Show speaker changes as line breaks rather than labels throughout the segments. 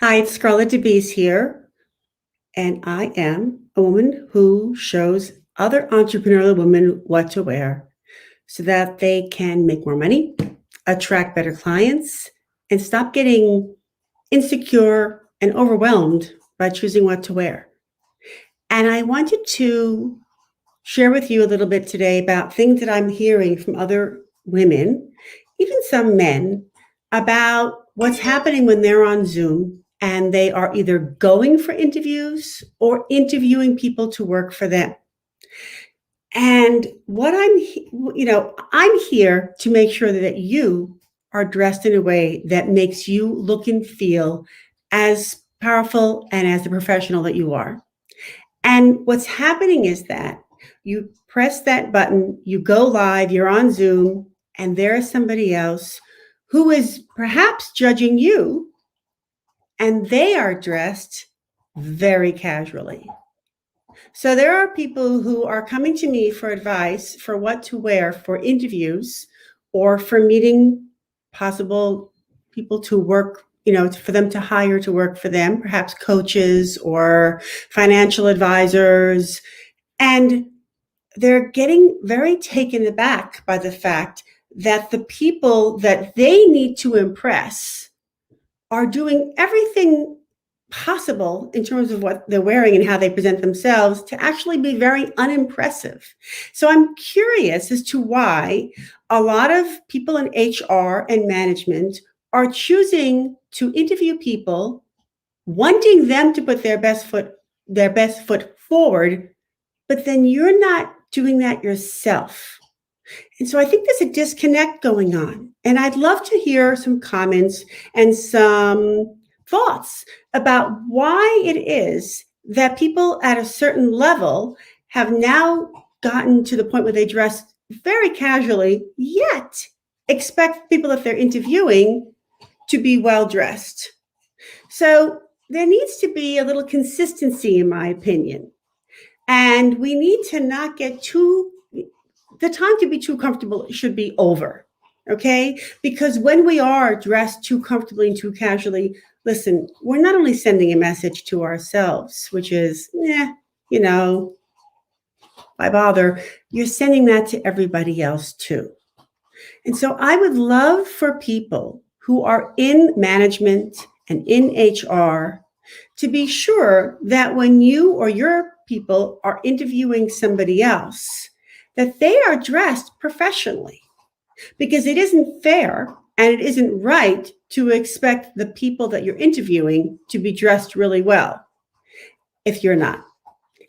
Hi, it's Scarlett DeBeese here, and I am a woman who shows other entrepreneurial women what to wear so that they can make more money, attract better clients, and stop getting insecure and overwhelmed by choosing what to wear. And I wanted to share with you a little bit today about things that I'm hearing from other women, even some men, about what's happening when they're on Zoom and they are either going for interviews or interviewing people to work for them. And I'm here to make sure that you are dressed in a way that makes you look and feel as powerful and as the professional that you are. And what's happening is that you press that button, you go live, you're on Zoom, and there is somebody else who is perhaps judging you, and they are dressed very casually. So there are people who are coming to me for advice for what to wear for interviews or for meeting possible people to work, for them to hire to work for them, perhaps coaches or financial advisors. And they're getting very taken aback by the fact that the people that they need to impress are doing everything possible in terms of what they're wearing and how they present themselves to actually be very unimpressive. So I'm curious as to why a lot of people in HR and management are choosing to interview people, wanting them to put their best foot forward, but then you're not doing that yourself. And so I think there's a disconnect going on. And I'd love to hear some comments and some thoughts about why it is that people at a certain level have now gotten to the point where they dress very casually, yet expect people that they're interviewing to be well dressed. So there needs to be a little consistency, in my opinion. And we need to not get the time to be too comfortable should be over, okay? Because when we are dressed too comfortably and too casually, listen, we're not only sending a message to ourselves, which is, why bother? You're sending that to everybody else too. And so I would love for people who are in management and in HR to be sure that when you or your people are interviewing somebody else, that they are dressed professionally, because it isn't fair and it isn't right to expect the people that you're interviewing to be dressed really well if you're not.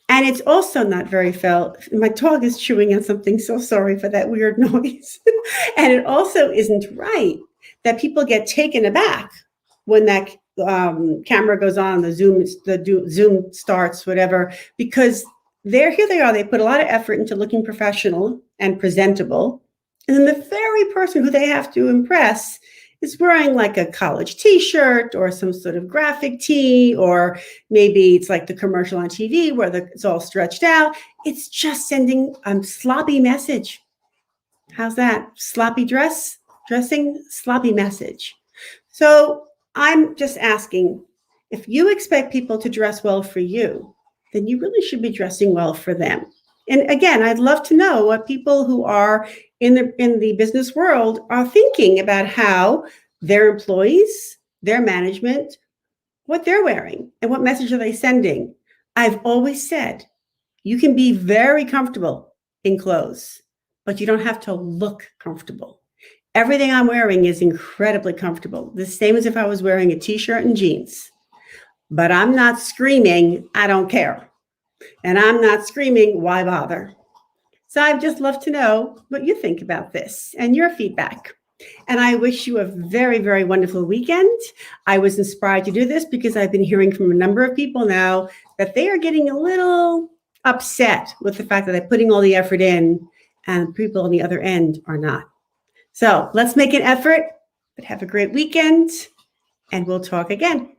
And it's also not very fair. My dog is chewing on something, so sorry for that weird noise. And it also isn't right that people get taken aback when that camera goes on, the Zoom starts, whatever, because here they are. They put a lot of effort into looking professional and presentable. And then the very person who they have to impress is wearing like a college t-shirt or some sort of graphic tee, or maybe it's like the commercial on TV where it's all stretched out. It's just sending a sloppy message. How's that? Sloppy dressing, sloppy message. So I'm just asking, if you expect people to dress well for you, then you really should be dressing well for them. And again, I'd love to know what people who are in the business world are thinking about how their employees, their management, what they're wearing and what message are they sending. I've always said, you can be very comfortable in clothes, but you don't have to look comfortable. Everything I'm wearing is incredibly comfortable. The same as if I was wearing a t-shirt and jeans. But I'm not screaming, I don't care. And I'm not screaming, why bother? So I'd just love to know what you think about this and your feedback. And I wish you a very, very wonderful weekend. I was inspired to do this because I've been hearing from a number of people now that they are getting a little upset with the fact that they're putting all the effort in and people on the other end are not. So let's make an effort, but have a great weekend, and we'll talk again.